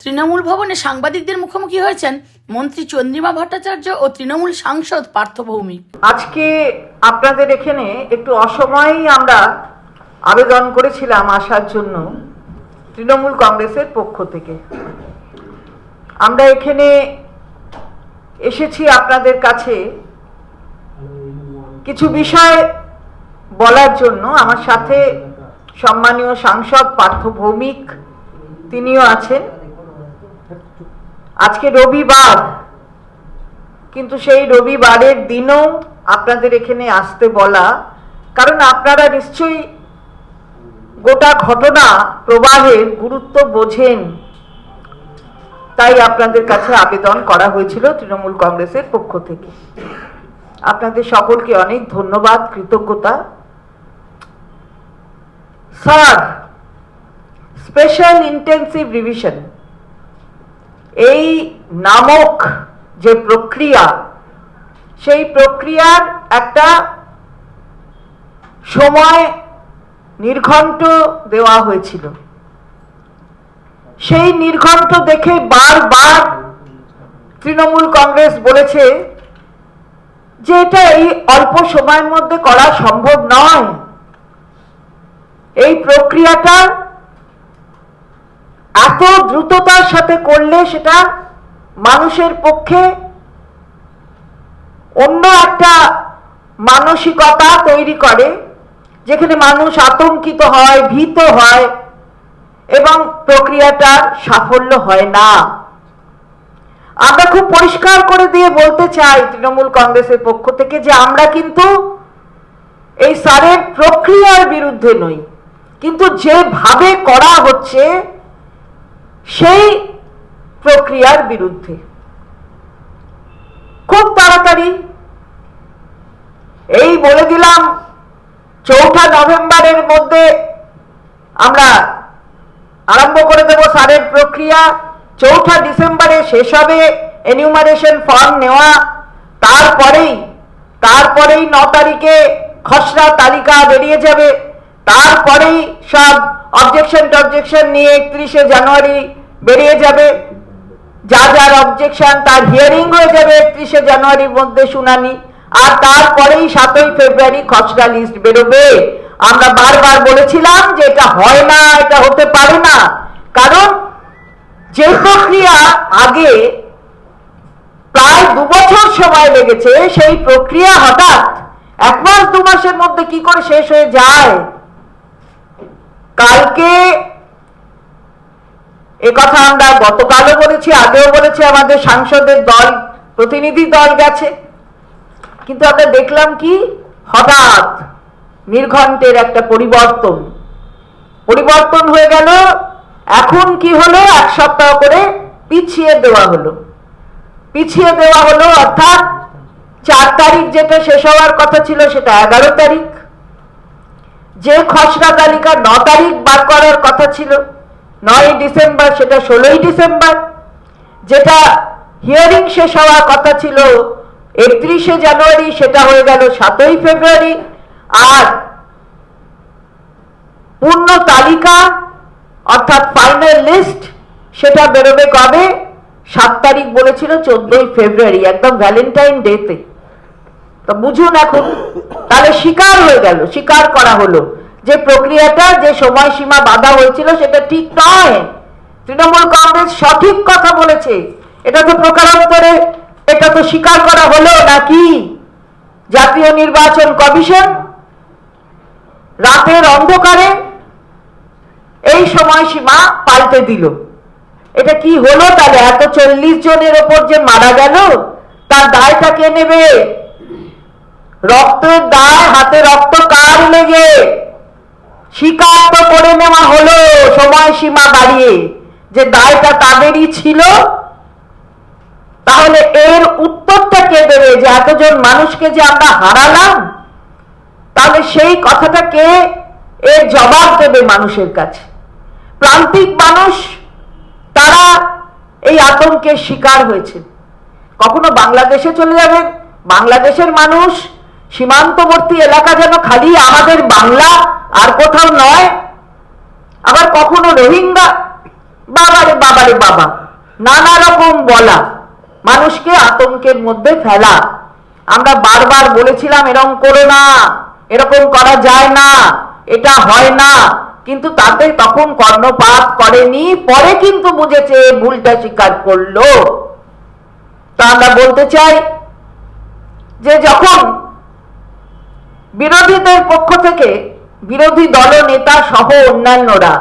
তৃণমূল ভবনে সাংবাদিকদের মুখোমুখি হয়েছেন মন্ত্রী চন্দ্রিমা ভট্টাচার্য ও তৃণমূল সাংসদ পার্থ ভৌমিক। আজকে আপনাদের এখানে একটু অসময়েই আমরা আবেদন করেছিলাম আসার জন্য তৃণমূল কংগ্রেসের পক্ষ থেকে। আমরা এখানে এসেছি আপনাদের কাছে কিছু বিষয় বলার জন্য। আমার সাথে সম্মানীয় সাংসদ পার্থ ভৌমিক তিনিও আছেন। আজকে রবিবার, কিন্তু সেই রবিবারের দিনও আপনাদের এখানে আসতে বলা, কারণ আপনারা নিশ্চয়ই গোটা ঘটনা প্রবাহের গুরুত্ব বোঝেন, তাই আপনাদের কাছে আবেদন করা হয়েছিল তৃণমূল কংগ্রেসের পক্ষ থেকে। আপনাদের সকলকে অনেক ধন্যবাদ, কৃতজ্ঞতা। স্যার, স্পেশাল ইন্টেন্সিভ রিভিশন এই নামক যে প্রক্রিয়া, সেই প্রক্রিয়ার একটা সময় নির্ঘণ্ট দেওয়া হয়েছিল। সেই নির্ঘণ্ট দেখে বারবার তৃণমূল কংগ্রেস বলেছে যে এটা এই অল্প সময়ের মধ্যে করা সম্ভব নয়। এই প্রক্রিয়াটা এত দ্রুততার সাথে করলে সেটা মানুষের পক্ষে অন্য একটা মানসিকতা তৈরি করে, যেখানে মানুষ আতঙ্কিত হয়, ভীত হয় এবং প্রক্রিয়াটার সাফল্য হয় না। আমরা খুব পরিষ্কার করে দিয়ে বলতে চাই তৃণমূল কংগ্রেসের পক্ষ থেকে যে আমরা কিন্তু এই স্যারের প্রক্রিয়ার বিরুদ্ধে নই, কিন্তু যেভাবে করা হচ্ছে সেই প্রক্রিয়ার বিরুদ্ধে। খুব তাড়াতাড়ি এই বলে দিলাম 4 নভেম্বরের মধ্যে আমরা আরম্ভ করে দেব স্যারের প্রক্রিয়া। 4 ডিসেম্বরে শেষ হবে এনিউমারেশন ফর্ম নেওয়া। তারপরেই 9 তারিখে খসড়া তালিকা বেরিয়ে যাবে। তারপরেই সব অবজেকশন নিয়ে 31শে জানুয়ারি বেরিয়ে যাবে। যার অবজেকশন তার হিয়ারিং হয়ে যাবে 31শে জানুয়ারির মধ্যে শুনানি। আর তারপরেই 7ই ফেব্রুয়ারি খসড়া লিস্ট বেরোবে। আমরা বারবার বলেছিলাম যে এটা হয় না, এটা হতে পারে না, কারণ যে প্রক্রিয়া আগে প্রায় 2 বছর সময় লেগেছে, সেই প্রক্রিয়া হঠাৎ 1 মাস 2 মাসের মধ্যে কি করে শেষ হয়ে যায়। কালকে কথা আমরা গতকালও বলেছি, আগেও বলেছি, আমাদের সাংসদের দল, প্রতিনিধি দল গেছে, কিন্তু আমরা দেখলাম কি হঠাৎ নির্ঘণ্টের একটা পরিবর্তন হয়ে গেল। এখন কি হলো, 1 সপ্তাহ করে পিছিয়ে দেওয়া হলো। অর্থাৎ 4 তারিখ যেটা শেষ হওয়ার কথা ছিল সেটা 11 তারিখ, যে খসড়া তালিকা 9 তারিখ বার করার কথা ছিল 9ই ডিসেম্বর সেটা 16ই ডিসেম্বর, যেটা হিয়ারিং শেষ হওয়ার কথা ছিল 31শে জানুয়ারি সেটা হয়ে গেল 7ই ফেব্রুয়ারি। আর পূর্ণ তালিকা অর্থাৎ ফাইনাল লিস্ট সেটা বেরোবে কবে? 7 তারিখ বলেছিল 14ই ফেব্রুয়ারি, একদম ভ্যালেন্টাইন ডেতে। তো বুঝুন এখন, তাহলে স্বীকার করা হলো যে প্রক্রিয়াটা, যে সময়সীমা বাধা হয়েছিল সেটা ঠিক নয়। তৃণমূল কংগ্রেস সঠিক কথা বলেছে। এটা তো প্রকারান্তরে এটা তো স্বীকার করা হলো নাকি? জাতীয় নির্বাচন কমিশন রাতের অন্ধকারে এই সময়সীমা পাল্টে দিল। এটা কি হলো তাহলে? এত 40 জনের ওপর যে মারা গেল তার দায়টা কে নেবে? রক্তের দায়, হাতে রক্ত কার লেগে? স্বীকার তো করে নেওয়া হলো সময়সীমা বাড়িয়ে যে দায়টা তাদেরই ছিল। তাহলে এর উত্তরটা কে দেবে যে এতজন মানুষকে যে আমরা হারালাম? তাহলে সেই কথাটা কে এর জবাব দেবে মানুষের কাছে? প্রান্তিক মানুষ তারা এই আতঙ্কের শিকার হয়েছে। কখনো বাংলাদেশে চলে যাবেন, বাংলাদেশের মানুষ, সীমান্তবর্তী এলাকা যেন খালি আমাদের বাংলা আর কোথাও নয়। আবার কখনো রোহিঙ্গা বাবারে বাবারে বাবা, নানা রকম বলা, মানুষকে আতঙ্কের মধ্যে ফেলা। আমরা বারবার বলেছিলাম এরকম করো না, এরকম করা যায় না, এটা হয় না, কিন্তু তাতে তখন কর্ণপাত করেনি, পরে কিন্তু বুঝেছে, ভুলটা স্বীকার করলো। তা আমরা বলতে চাই যে যখন বিরোধীদের পক্ষ থেকে বিরোধী দলনেতা সহ অন্যান্যরা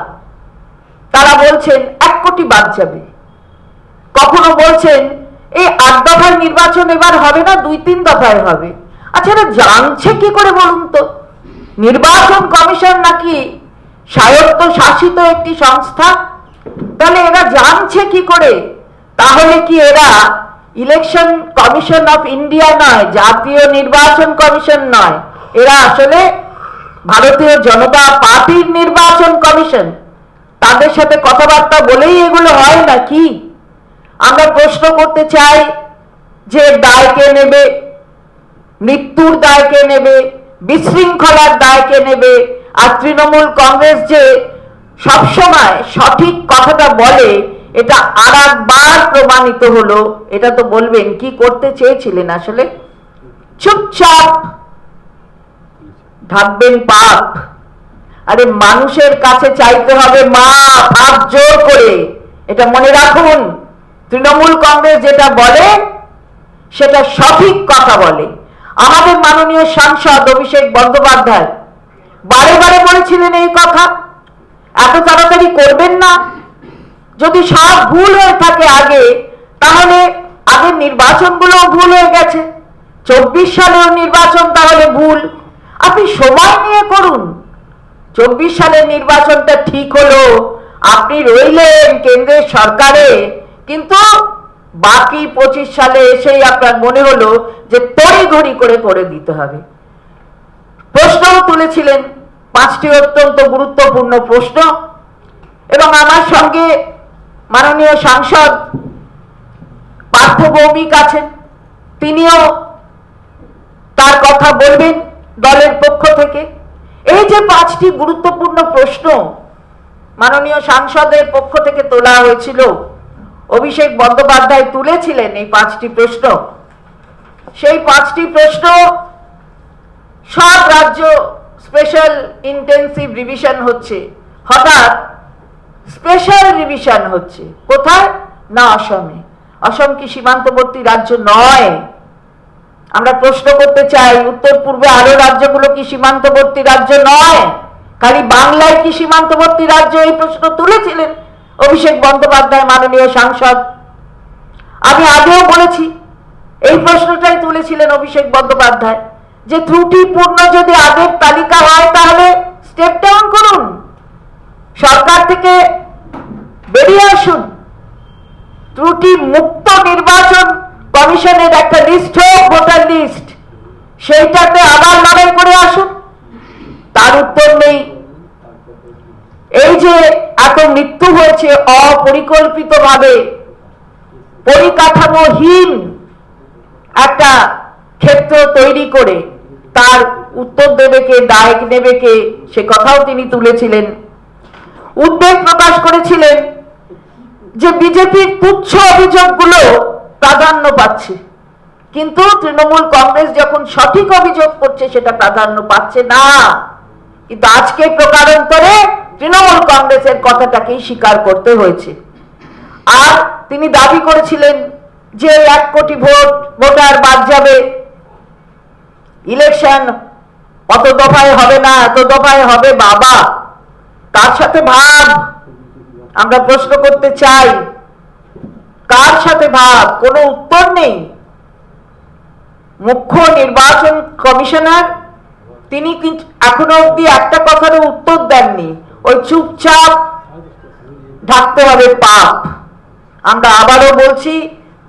তারা বলছেন 1 কোটি বাদ যাবে, কখনো বলছেন এই 8 দফার নির্বাচন এবার হবে না, 2-3 দফায় হবে। আচ্ছা, এরা জানছে কি করে বলুন তো? নির্বাচন কমিশন নাকি স্বায়ত্ত শাসিত একটি সংস্থা? তাহলে এরা জানছে কি করে? তাহলে কি এরা ইলেকশন কমিশন অফ ইন্ডিয়া নয়, জাতীয় নির্বাচন কমিশন নয়, এরা আসলে ভারতীয় জনতা পার্টির নির্বাচন কমিশন? তাদের সাথে কথাবার্তা বলেই এগুলো হয় নাকি? আমরা প্রশ্ন করতে চাই যে দায় কে নেবে? মৃত্যুর দায় কে নেবে? বিশৃঙ্খলার দায় কে নেবে? আর তৃণমূল কংগ্রেস যে সবসময় সঠিক কথাটা বলে, এটা আরেকবার প্রমাণিত হলো। এটা তো বলবেন কি করতে চেয়েছিলেন আসলে? চুপচাপ ঢাকবেন পাপ। আরে মানুষের কাছে চাইতে হবে মাপ, হাত জোর করে। এটা মনে রাখুন, তৃণমূল কংগ্রেস যেটা বলে সেটা সঠিক কথা বলে। আমাদের মাননীয় সাংসদ অভিষেক বন্দ্যোপাধ্যায় বারে বারে বলেছিলেন এই কথা, এত তাড়াতাড়ি করবেন না। যদি সব ভুল হয়ে থাকে আগে, তাহলে আগের নির্বাচনগুলোও ভুল হয়ে গেছে, 24 সালেও নির্বাচন তাহলে ভুল। আপনি সময় নিয়ে করুন। 24 সালের নির্বাচনটা ঠিক হলো, আপনি রইলেন কেন্দ্রের সরকারে, কিন্তু বাকি 25 সালে এসেই আপনার মনে হলো যে তড়িঘড়ি করে দিতে হবে। প্রশ্নও তুলেছিলেন, 5টি অত্যন্ত গুরুত্বপূর্ণ প্রশ্ন, এবং আমার সঙ্গে মাননীয় সাংসদ পার্থ ভৌমিক আছেন, তিনিও তার কথা বলবেন দলের পক্ষ থেকে। এই যে 5টি গুরুত্বপূর্ণ প্রশ্ন মাননীয় সাংসদের পক্ষ থেকে তোলা হয়েছিল, অভিষেক বন্দ্যোপাধ্যায় তুলেছিলেন এই 5টি প্রশ্ন। সেই 5টি প্রশ্ন সব রাজ্য স্পেশাল ইন্টেন্সিভ রিভিশন হচ্ছে, হঠাৎ স্পেশাল রিভিশন হচ্ছে। কোথায়? না অসমে। অসম কি সীমান্তবর্তী রাজ্য নয়? আমরা প্রশ্ন করতে চাই, উত্তর পূর্বে আরো রাজ্যগুলো কি সীমান্তবর্তী রাজ্য নয়? খালি বাংলায় কি সীমান্তবর্তী রাজ্য? এই প্রশ্ন তুলেছিলেন অভিষেক বন্দ্যোপাধ্যায় মাননীয় সাংসদ। আমি আগেও বলেছি, এই প্রশ্নটাই তুলেছিলেন অভিষেক বন্দ্যোপাধ্যায়, যে ত্রুটিপূর্ণ যদি আগের তালিকা হয় তাহলে স্টেপ ডাউন করুন, সরকার থেকে বেরিয়ে আসুন, ত্রুটি মুক্ত নির্বাচন কমিশনের একটা লিস্ট হোক, ভোটার লিস্ট, সেইটাতে আবার লড়াই করে আসুন। তার উত্তর নেই। এই যে এত মৃত্যু হয়েছে অপরিকল্পিতভাবে, পরিকাঠামোহীন একটা ক্ষেত্র তৈরি করে, তার উত্তর দেবে কে, দায় নেবে কে, সে কথাও তিনি তুলেছিলেন। উদ্বেগ প্রকাশ করেছিলেন যে বিজেপির তুচ্ছ অভিযোগগুলো প্রাধান্য পাচ্ছে, কিন্তু তৃণমূল কংগ্রেস যখন সঠিক অভিযোগ করছে সেটা প্রাধান্য পাচ্ছে না। কিন্তু আজকে প্রকারান্তরে তৃণমূল কংগ্রেসের কথাটাকেই স্বীকার করতে হয়েছে। আর তিনি দাবি করেছিলেন যে 1 কোটি ভোটার বাদ যাবে, ইলেকশন অত দফায় হবে না, এত দফায় হবে। বাবা, কার সাথে ভাব? আমরা প্রশ্ন করতে চাই, কার সাথে ভাব? কোনো উত্তর নেই। মুখ্য নির্বাচন কমিশনার তিনি এখনো অব্দি একটা কথারও উত্তর দেননি। ওই চুপচাপ ঢাকতে হবে পাপ। আমরা আবারও বলছি,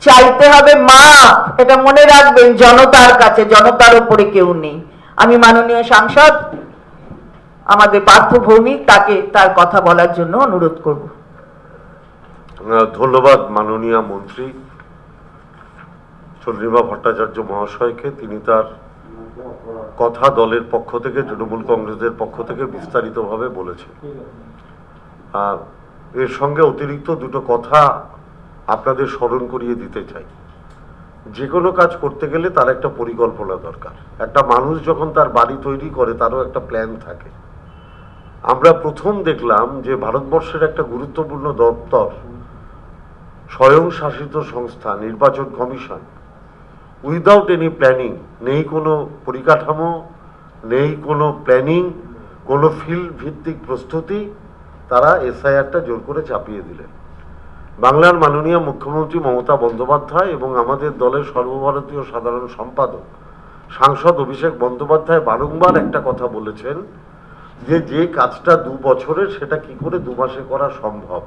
চাইতে হবে মাপ। এটা মনে রাখবেন, জনতার কাছে, জনতার উপরে কেউ নেই। আমি মাননীয় সাংসদ আমাদের পার্থ ভৌমিক, তাকে তার কথা বলার জন্য অনুরোধ করব। ধন্যবাদ মাননীয় মন্ত্রী চন্দ্রিমা ভট্টাচার্য মহাশয়কে। তিনি তার কথা দলের পক্ষ থেকে, তৃণমূল কংগ্রেসের পক্ষ থেকে বিস্তারিতভাবে বলেছেন। এর সঙ্গে অতিরিক্ত দুটো কথা আপনাদের স্মরণ করিয়ে দিতে চাই। যে কোনো কাজ করতে গেলে তার একটা পরিকল্পনা দরকার। একটা মানুষ যখন তার বাড়ি তৈরি করে তারও একটা প্ল্যান থাকে। আমরা প্রথম দেখলাম যে ভারতবর্ষের একটা গুরুত্বপূর্ণ দপ্তর, স্বয়ংশাসিত সংস্থা নির্বাচন কমিশন, উইদাউট এনি প্ল্যানিং, নেই কোনো পরিকাঠামো, নেই কোনো প্ল্যানিং, কোনো ফিল্ড ভিত্তিক প্রস্তুতি, তারা এসআইআরটা জোর করে চাপিয়ে দিলেন। বাংলার মাননীয় মুখ্যমন্ত্রী মমতা বন্দ্যোপাধ্যায় এবং আমাদের দলের সর্বভারতীয় সাধারণ সম্পাদক সাংসদ অভিষেক বন্দ্যোপাধ্যায় বারংবার একটা কথা বলেছেন যে কাজটা 2 বছরের সেটা কি করে 2 মাসে করা সম্ভব,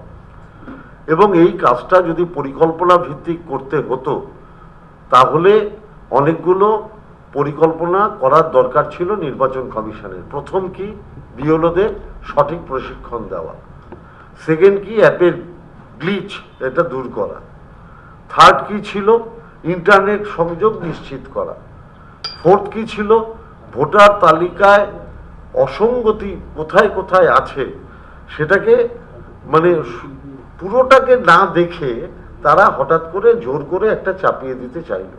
এবং এই কাজটা যদি পরিকল্পনা ভিত্তিক করতে হতো তাহলে অনেকগুলো পরিকল্পনা করার দরকার ছিল নির্বাচন কমিশনের। প্রথম কি, বিএলওদের সঠিক প্রশিক্ষণ দেওয়া। সেকেন্ড কি, অ্যাপের গ্লিচ এটা দূর করা। থার্ড কি ছিল, ইন্টারনেট সংযোগ নিশ্চিত করা। ফোর্থ কি ছিল, ভোটার তালিকায় অসঙ্গতি কোথায় কোথায় আছে সেটাকে মানে পুরোটাকে না দেখে তারা হঠাৎ করে জোর করে একটা চাপিয়ে দিতে চাইল।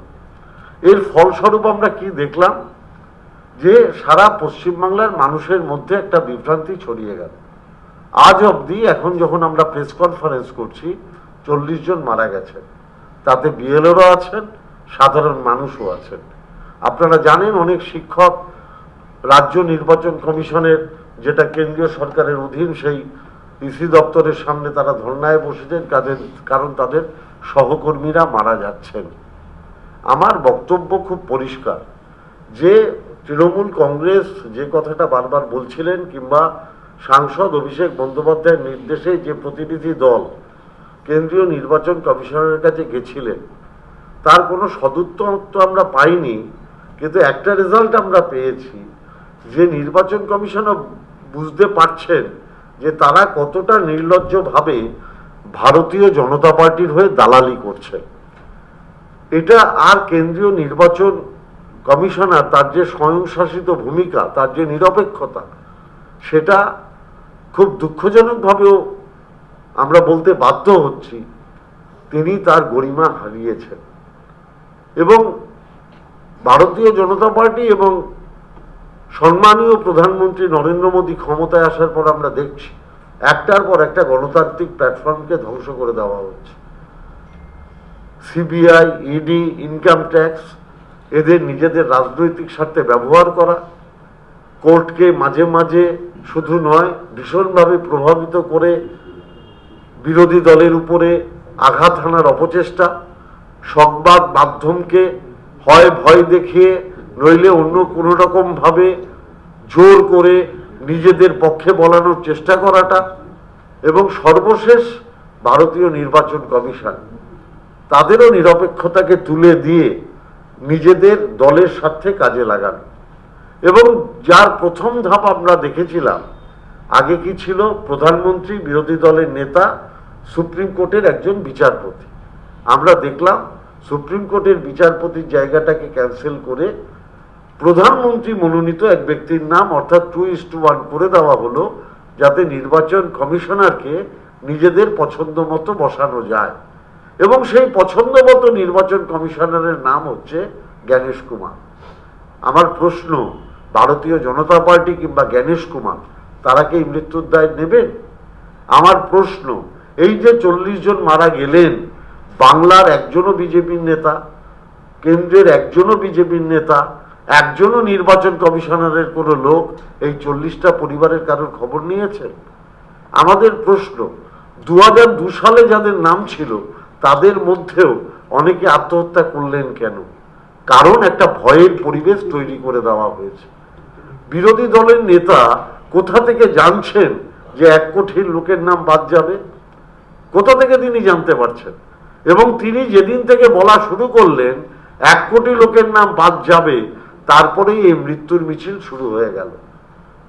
এর ফলস্বরূপ আমরা কি দেখলাম, যে সারা পশ্চিমবাংলার মানুষের মধ্যে একটা বিভ্রান্তি ছড়িয়ে গেল। আজ অবধি এখন যখন আমরা প্রেস কনফারেন্স করছি 40 জন মারা গেছেন, তাতে বিএলওরা আছেন, সাধারণ মানুষও আছেন। আপনারা জানেন অনেক শিক্ষক রাজ্য নির্বাচন কমিশনের, যেটা কেন্দ্রীয় সরকারের অধীন, সেই ইসি দপ্তরের সামনে তারা ধর্নায় বসেছেন, কারণ তাদের সহকর্মীরা মারা যাচ্ছেন। আমার বক্তব্য খুব পরিষ্কার, যে তৃণমূল কংগ্রেস যে কথাটা বারবার বলছিলেন, কিংবা সাংসদ অভিষেক বন্দ্যোপাধ্যায়ের নির্দেশে যে প্রতিনিধি দল কেন্দ্রীয় নির্বাচন কমিশনের কাছে গেছিলেন, তার কোনো সদুত্তর তো আমরা পাইনি, কিন্তু একটা রেজাল্ট আমরা পেয়েছি যে নির্বাচন কমিশনও বুঝতে পারছেন যে তারা কতটা নির্লজ্জভাবে ভারতীয় জনতা পার্টির হয়ে দালালি করছে। এটা আর কেন্দ্রীয় নির্বাচন কমিশনার, তার যে স্বয়ংশাসিত ভূমিকা, তার যে নিরপেক্ষতা, সেটা খুব দুঃখজনকভাবেও আমরা বলতে বাধ্য হচ্ছি তিনি তার গরিমা হারিয়েছেন। এবং ভারতীয় জনতা পার্টি এবং সম্মানীয় প্রধানমন্ত্রী নরেন্দ্র মোদী ক্ষমতায় আসার পর আমরা দেখছি একটার পর একটা গণতান্ত্রিক প্ল্যাটফর্মকে ধ্বংস করে দেওয়া হচ্ছে। সিবিআই, ইডি, ইনকাম ট্যাক্স, এদের নিজেদের রাজনৈতিক স্বার্থে ব্যবহার করা, কোর্টকে মাঝে মাঝে শুধু নয় ভীষণভাবে প্রভাবিত করে বিরোধী দলের উপরে আঘাত হানার অপচেষ্টা, সংবাদ মাধ্যমকে হয় ভয় দেখিয়ে নইলে অন্য কোনো রকমভাবে জোর করে নিজেদের পক্ষে বলানোর চেষ্টা করাটা, এবং সর্বশেষ ভারতীয় নির্বাচন কমিশন তাদেরও নিরপেক্ষতাকে তুলে দিয়ে নিজেদের দলের স্বার্থে কাজে লাগানো। এবং যার প্রথম ধাপ আমরা দেখেছিলাম, আগে কি ছিল, প্রধানমন্ত্রী, বিরোধী দলের নেতা, সুপ্রিম কোর্টের একজন বিচারপতি। আমরা দেখলাম সুপ্রিম কোর্টের বিচারপতির জায়গাটাকে ক্যান্সেল করে প্রধানমন্ত্রী মনোনীত এক ব্যক্তির নাম, অর্থাৎ 2:1 করে দেওয়া হলো, যাতে নির্বাচন কমিশনারকে নিজেদের পছন্দ মতো বসানো যায়। এবং সেই পছন্দ মতো নির্বাচন কমিশনারের নাম হচ্ছে জ্ঞানেশ কুমার। আমার প্রশ্ন, ভারতীয় জনতা পার্টি কিংবা জ্ঞানেশ কুমার তারা কি মৃত্যুর দায় নেবেন? আমার প্রশ্ন, এই যে 40 জন মারা গেলেন, বাংলার একজনও বিজেপির নেতা, কেন্দ্রের একজনও বিজেপির নেতা, একজনও নির্বাচন কমিশনারের কোনো লোক এই 40টা পরিবারের কারোর খবর নিয়েছেন? আমাদের প্রশ্ন, 2002 সালে যাদের নাম ছিল তাদের মধ্যেও অনেকে আত্মহত্যা করলেন কেন? কারণ একটা ভয়ের পরিবেশ তৈরি করে দেওয়া হয়েছে। বিরোধী দলের নেতা কোথা থেকে জানছেন যে 1 কোটির লোকের নাম বাদ যাবে? কোথা থেকে তিনি জানতে পারছেন? এবং তিনি যেদিন থেকে বলা শুরু করলেন 1 কোটি লোকের নাম বাদ যাবে, তারপরেই এই মৃত্যুর মিছিল শুরু হয়ে গেল।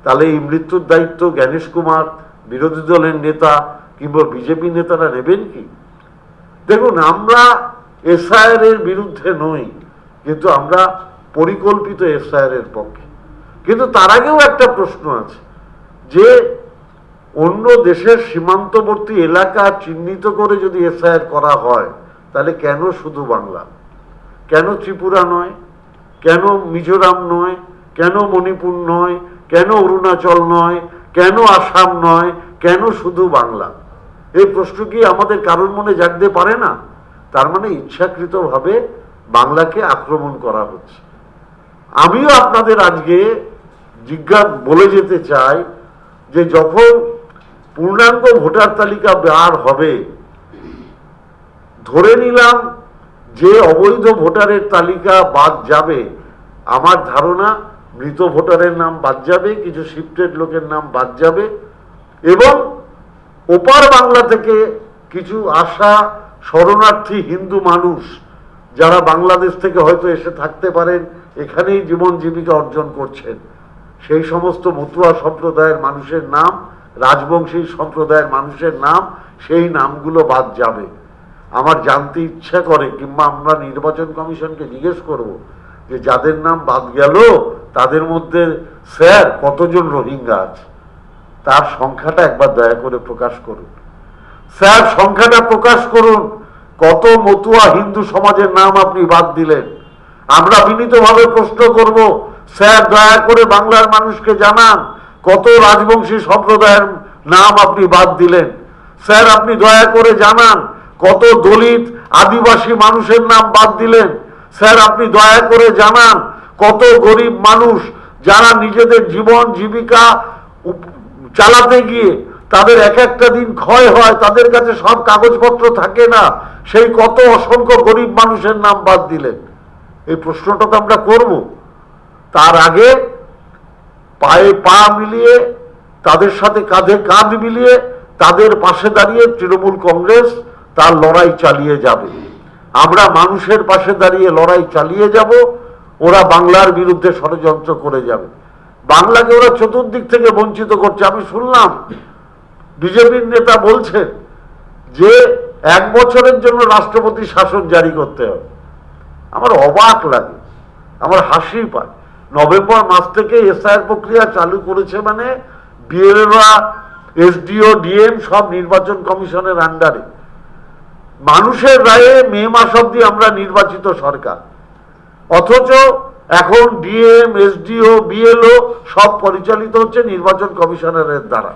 তাহলে এই মৃত্যুর দায়িত্ব জ্ঞানেশ কুমার, বিরোধী দলের নেতা কিংবা বিজেপি নেতারা নেবেন কি? দেখুন, আমরা এসআইআর এর বিরুদ্ধে নই, কিন্তু আমরা পরিকল্পিত এসআইআর এর পক্ষে। কিন্তু তার আগেও একটা প্রশ্ন আছে, যে অন্য দেশের সীমান্তবর্তী এলাকা চিহ্নিত করে যদি এসআইআর করা হয়, তাহলে কেন শুধু বাংলা? কেন ত্রিপুরা নয়? কেন মিজোরাম নয়? কেন মণিপুর নয়? কেন অরুণাচল নয়? কেন আসাম নয়? কেন শুধু বাংলা? এই প্রশ্ন কি আমাদের কারোর মনে জাগতে পারে না? তার মানে ইচ্ছাকৃতভাবে বাংলাকে আক্রমণ করা হচ্ছে। আমিও আপনাদের আজকে বলে যেতে চাই যে যখন পূর্ণাঙ্গ ভোটার তালিকা বার হবে, ধরে নিলাম যে অবৈধ ভোটারের তালিকা বাদ যাবে, আমার ধারণা মৃত ভোটারের নাম বাদ যাবে, কিছু শিফটেড লোকের নাম বাদ যাবে, এবং ওপার বাংলা থেকে কিছু আসা শরণার্থী হিন্দু মানুষ যারা বাংলাদেশ থেকে হয়তো এসে থাকতে পারেন, এখানেই জীবন জীবিকা অর্জন করছেন, সেই সমস্ত মতুয়া সম্প্রদায়ের মানুষের নাম, রাজবংশী সম্প্রদায়ের মানুষের নাম, সেই নামগুলো বাদ যাবে। আমার জানতে ইচ্ছা করে, কিংবা আমরা নির্বাচন কমিশনকে জিজ্ঞেস করব যে যাদের নাম বাদ গেল তাদের মধ্যে স্যার কতজন রোহিঙ্গা আছে, তার সংখ্যাটা একবার দয়া করে প্রকাশ করুন। স্যার সংখ্যাটা প্রকাশ করুন, কত মতুয়া হিন্দু সমাজের নাম আপনি বাদ দিলেন। আমরা বিনীতভাবে প্রশ্ন করব, স্যার দয়া করে বাংলার মানুষকে জানান কত রাজবংশী সম্প্রদায়ের নাম আপনি বাদ দিলেন। স্যার আপনি দয়া করে জানান কত দলিত আদিবাসী মানুষের নাম বাদ দিলেন। স্যার আপনি দয়া করে জানান কত গরিব মানুষ যারা নিজেদের জীবন জীবিকা চালাতে গিয়ে তাদের এক একটা দিন ক্ষয় হয়, তাদের কাছে সব কাগজপত্র থাকে না, সেই কত অসংখ্য গরিব মানুষের নাম বাদ দিলেন। এই প্রশ্নটা তো আমরা করব। তার আগে পায়ে পা মিলিয়ে, তাদের সাথে কাঁধে কাঁধ মিলিয়ে, তাদের পাশে দাঁড়িয়ে তৃণমূল কংগ্রেস তার লড়াই চালিয়ে যাবে। আমরা মানুষের পাশে দাঁড়িয়ে লড়াই চালিয়ে যাব, ওরা বাংলার বিরুদ্ধে ষড়যন্ত্র করে যাবে। বাংলাকে ওরা চতুর্দিক থেকে বঞ্চিত করছে। আমি শুনলাম বিজেপির নেতা বলছেন যে 1 বছরের জন্য রাষ্ট্রপতি শাসন জারি করতে হবে। আমার অবাক লাগে, আমার হাসি পায়। নভেম্বর মাস থেকে এসআইআর প্রক্রিয়া চালু করেছে, মানে বিএলওরা, এসডিও, ডিএম সব নির্বাচন কমিশনের আন্ডারে। মানুষের রায়ে মে মাস অব্দি আমরা নির্বাচিত সরকার, অথচ এখন ডিএম, এসডিও, বিএলও সব পরিচালিত হচ্ছে নির্বাচন কমিশনারের দ্বারা।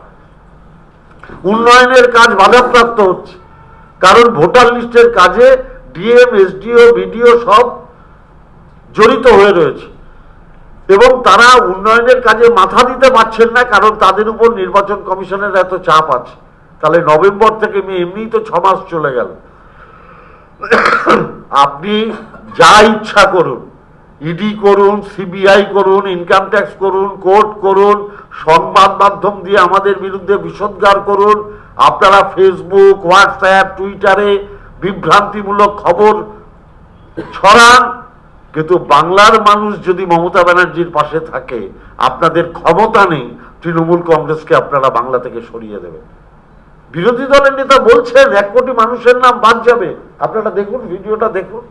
উন্নয়নের কাজ বাধাপ্রাপ্ত হচ্ছে, কারণ ভোটার লিস্টের কাজে ডিএম, এসডিও, বিডিও সব জড়িত হয়ে রয়েছে, এবং তারা উন্নয়নের কাজে মাথা দিতে পারছেন না, কারণ তাদের উপর নির্বাচন কমিশনের এত চাপ আছে। তাহলে নভেম্বর থেকে মে, এমনিই তো 6 মাস চলে গেল। আপনি যা ইচ্ছা করুন, ইডি করুন, সিবিআই করুন, ইনকাম ট্যাক্স করুন, কোর্ট করুন, সংবাদ মাধ্যম দিয়ে আমাদের বিরুদ্ধে বিষোদ্গার করুন, আপনারা ফেসবুক, হোয়াটসঅ্যাপ, টুইটারে বিভ্রান্তিমূলক খবর ছড়ান, কিন্তু বাংলার মানুষ যদি মমতা ব্যানার্জির পাশে থাকে, আপনাদের ক্ষমতা নেই তৃণমূল কংগ্রেসকে আপনারা বাংলা থেকে সরিয়ে দেবেন। বিরোধী দলের নেতা বলছেন 1 কোটি মানুষের নাম বাদ যাবে। আপনারা দেখুন, ভিডিওটা দেখুন,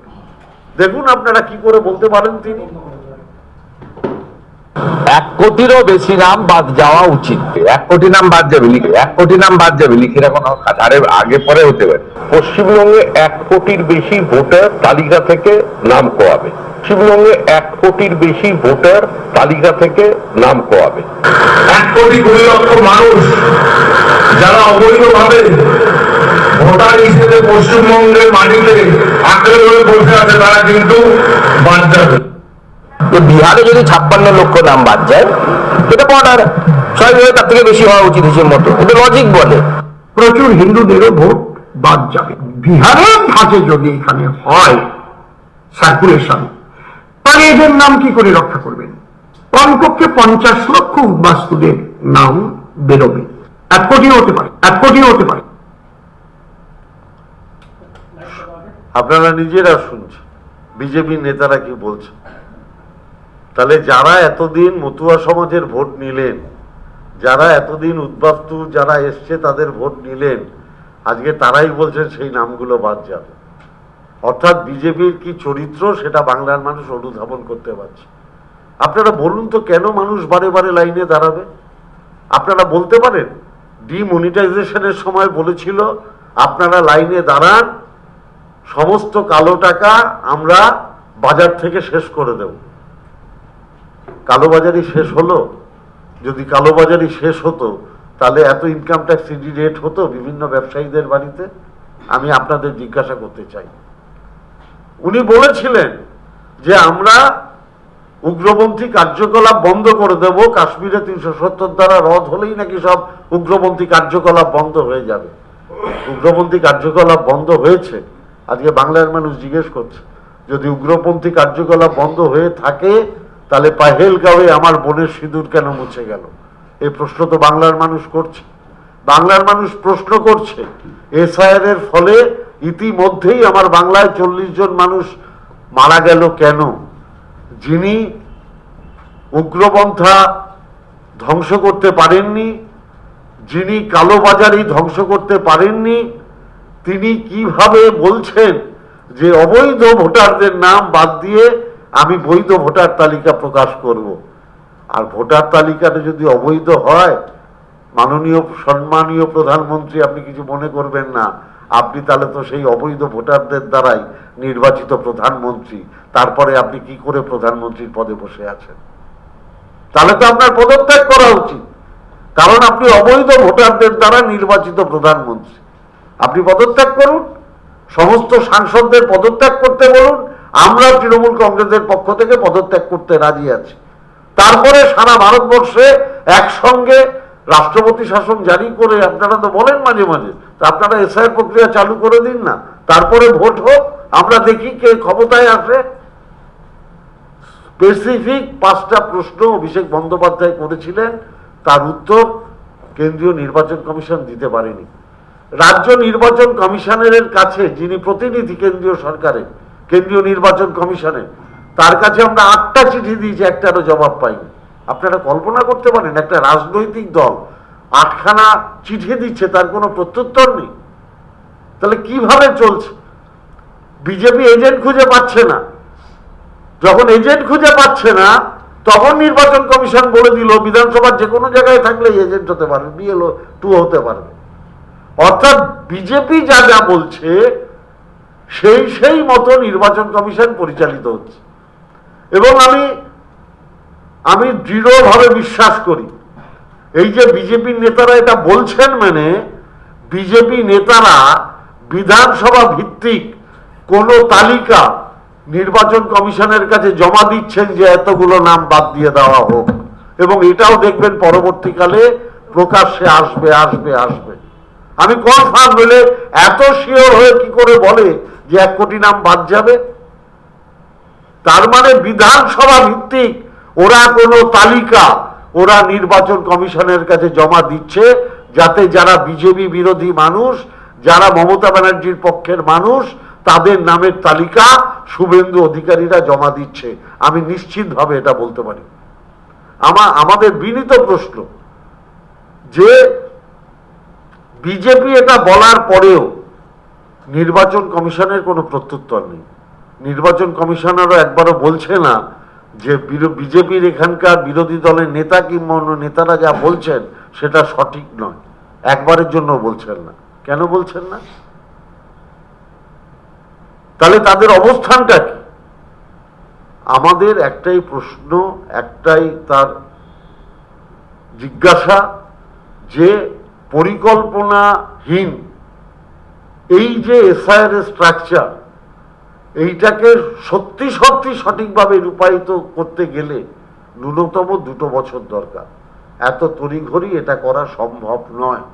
দেখুন আপনারা কি করে বলতে পারেন তিনি। 1 কোটিরও বেশি নাম বাদ যাওয়া উচিত। 1 কোটি নাম বাদ যাবে লিখে, 1 কোটি নাম বাদ যাবে লিখে রাখুন, আরে আগে পরে হতে পারে। পশ্চিমবঙ্গে 1 কোটির বেশি ভোটার তালিকা থেকে নাম কোয়াবে। পশ্চিমবঙ্গে 1 কোটির বেশি ভোটার তালিকা থেকে নাম কোয়াবে। 1 কোটি 20 লক্ষ মানুষ যারা অবৈধভাবে ভোটার হিসেবে পশ্চিমবঙ্গের মাটিতে আঁকড়ে ধরে বসে আছে, তারা কিন্তু বাদ যাবে। বিহারে যদি 56 লক্ষ নাম বাদ যায়, এটা বর্ডার স্বাভাবিকভাবে তার থেকে বেশি হওয়া উচিত হিসেবে মতো, এটা লজিক বলে। প্রচুর হিন্দুদেরও ভোট বাদ যাবে। বিহারের ধাঁচে যদি এখানে হয় সার্কুলেশন, তাহলে এদের নাম কি করে রক্ষা করবেন? কমপক্ষে 50 লক্ষ উদ্বাস্তুদের নাম বেরোবে। 1 কোটিও হতে পারে, 1 কোটিও হতে পারে। আপনারা নিজেরা শুনছেন বিজেপির নেতারা কি বলছে। তাহলে যারা এতদিন মতুয়া সমাজের ভোট নিলেন, যারা এতদিন উদ্বাস্তু যারা এসছে তাদের ভোট নিলেন, আজকে তারাই বলছেন সেই নামগুলো বাদ যাবে। অর্থাৎ বিজেপির কি চরিত্র সেটা বাংলার মানুষ অনুধাবন করতে পারছে। আপনারা বলুন তো, কেন মানুষ বারে বারে লাইনে দাঁড়াবে? আপনারা বলতে পারেন ডিমনিটাইজেশনের সময় বলেছিল আপনারা লাইনে দাঁড়ান, সমস্ত কালো টাকা আমরা বাজার থেকে শেষ করে দেব। কালোবাজারি শেষ হলো? যদি কালোবাজারি শেষ হতো তাহলে এত ইনকাম ট্যাক্স রেট হতো বিভিন্ন ব্যবসায়ীদের বাড়িতে? আমি আপনাদের জিজ্ঞাসা করতে চাই। উনি বলেছিলেন যে আমরা উগ্রপন্থী কার্যকলাপ বন্ধ করে দেব, কাশ্মীরে 370 ধারা রদ হলেই নাকি সব উগ্রপন্থী কার্যকলাপ বন্ধ হয়ে যাবে। উগ্রপন্থী কার্যকলাপ বন্ধ হয়েছে? আজকে বাংলার মানুষ জিজ্ঞেস করছে। যদি উগ্রপন্থী কার্যকলাপ বন্ধ হয়ে থাকে তাহলে পাহেলগাঁওয়ে আমার বোনের সিঁদুর কেন মুছে গেল? এই প্রশ্ন তো বাংলার মানুষ করছে। বাংলার মানুষ প্রশ্ন করছে এসআইআর এর ফলে ইতিমধ্যেই আমার বাংলায় 40 জন মানুষ মারা গেল কেন? যিনি উগ্রপন্থা ধ্বংস করতে পারেননি, যিনি কালোবাজারি ধ্বংস করতে পারেননি, তিনি কিভাবে বলছেন যে অবৈধ ভোটারদের নাম বাদ দিয়ে আমি বৈধ ভোটার তালিকা প্রকাশ করব? আর ভোটার তালিকাটা যদি অবৈধ হয়, মাননীয় সম্মানীয় প্রধানমন্ত্রী, আপনি কিছু মনে করবেন না, আপনি তাহলে তো সেই অবৈধ ভোটারদের দ্বারাই নির্বাচিত প্রধানমন্ত্রী। তারপরে আপনি কি করে প্রধানমন্ত্রীর পদে বসে আছেন? তাহলে তো আপনার পদত্যাগ করা উচিত, কারণ আপনি অবৈধ ভোটারদের দ্বারা নির্বাচিত প্রধানমন্ত্রী। আপনি পদত্যাগ করুন, সমস্ত সাংসদদের পদত্যাগ করতে বলুন, আমরা তৃণমূল কংগ্রেসের পক্ষ থেকে পদত্যাগ করতে রাজি আছি। তারপরে সারা ভারতবর্ষে একসঙ্গে রাষ্ট্রপতি শাসন জারি করে, আপনারা তো বলেন মাঝে মাঝে, তা আপনারা এসআইআর প্রক্রিয়া চালু করে দিন না, তারপরে ভোট হোক, আমরা দেখি কে ক্ষমতায় আসে। স্পেসিফিক 5টা প্রশ্ন অভিষেক বন্দ্যোপাধ্যায় করেছিলেন, তার উত্তর কেন্দ্রীয় নির্বাচন কমিশন দিতে পারেনি। রাজ্য নির্বাচন কমিশনারের কাছে, যিনি প্রতিনিধি কেন্দ্রীয় সরকারের কেন্দ্রীয় নির্বাচন কমিশনে, তার কাছে আমরা 8টা চিঠি দিয়েছি, একটারও জবাব পাইনি। আপনারা কল্পনা করতে পারেন একটা রাজনৈতিক দল 8খানা চিঠি দিচ্ছে, তার কোনো প্রত্যুত্তর নেই? তাহলে কিভাবে চলছে? বিজেপি এজেন্ট খুঁজে পাচ্ছে না। যখন এজেন্ট খুঁজে পাচ্ছে না, তখন নির্বাচন কমিশন বলে দিল বিধানসভার যে কোনো জায়গায় থাকলে এজেন্ট হতে পারবে, বিএলও 2 হতে পারবে। অর্থাৎ বিজেপি যা যা বলছে সেই মতো নির্বাচন কমিশন পরিচালিত হচ্ছে। এবং আমি দৃঢ়ভাবে বিশ্বাস করি, এই যে বিজেপির নেতারা এটা বলছেন, মানে বিজেপি নেতারা বিধানসভা ভিত্তিক কোনো তালিকা নির্বাচন কমিশনের কাছে জমা দিচ্ছেন যে এতগুলো নাম বাদ দিয়ে দেওয়া হোক, এবং এটাও দেখবেন পরবর্তীকালে প্রকাশ্যে আসবে আসবে আসবে। আমি কনফার্ম হলে, এত শিওর হয়ে কি করে বলে যে 1 কোটি নাম বাদ যাবে? তার মানে বিধানসভা ভিত্তিক ওরা কোনো তালিকা ওরা নির্বাচন কমিশনের কাছে জমা দিচ্ছে, যাতে যারা বিজেপি বিরোধী মানুষ, যারা মমতা ব্যানার্জির পক্ষের মানুষ, তাদের নামের তালিকা শুভেন্দু অধিকারীরা জমা দিচ্ছে। আমি নিশ্চিতভাবে এটা বলতে পারি। আমাদের বিনীত প্রশ্ন যে বিজেপি এটা বলার পরেও নির্বাচন কমিশনের কোনো প্রত্যুত্তর নেই। নির্বাচন কমিশনারও একবারও বলছে না যে বিজেপির এখানকার বিরোধী দলের নেতা কিংবা অন্য নেতারা যা বলছেন সেটা সঠিক নয়, একবারের জন্য বলছেন না। কেন বলছেন না? তাহলে তাদের অবস্থানটা কি? আমাদের একটাই প্রশ্ন, একটাই তার জিজ্ঞাসা, যে পরিকল্পনাহীন এই যে এসআইআর এর স্ট্রাকচার, এইটাকে সত্যি সত্যি সঠিকভাবে রূপায়িত করতে গেলে ন্যূনতম 2 বছর দরকার। এত তড়িঘড়ি এটা করা সম্ভব নয়।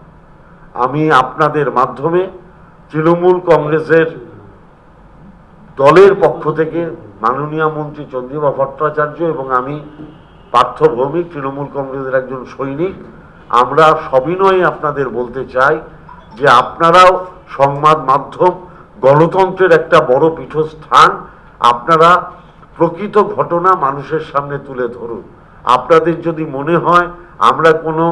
আমি আপনাদের মাধ্যমে তৃণমূল কংগ্রেসের দলের পক্ষ থেকে মাননীয় মন্ত্রী চন্দ্রিমা ভট্টাচার্য এবং আমি পার্থ ভৌমিক, তৃণমূল কংগ্রেসের একজন সৈনিক, আমরা সবিনয়ে আপনাদের বলতে চাই যে আপনারাও সংবাদ মাধ্যম, গণতন্ত্রের একটা বড় পীঠস্থান, আপনারা প্রকৃত ঘটনা মানুষের সামনে তুলে ধরুন। আপনাদের যদি মনে হয় আমরা কোনো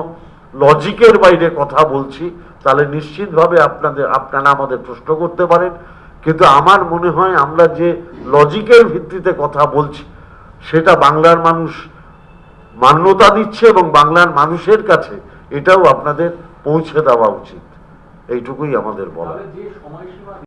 লজিকের বাইরে কথা বলছি, তাহলে নিশ্চিতভাবে আপনারা আমাদের প্রশ্ন করতে পারেন। কিন্তু আমার মনে হয় আমরা যে লজিকের ভিত্তিতে কথা বলছি সেটা বাংলার মানুষ মান্যতা দিচ্ছে, এবং বাংলার মানুষের কাছে এটাও আপনাদের পৌঁছে দেওয়া উচিত, এইটুকুই আমাদের বলা।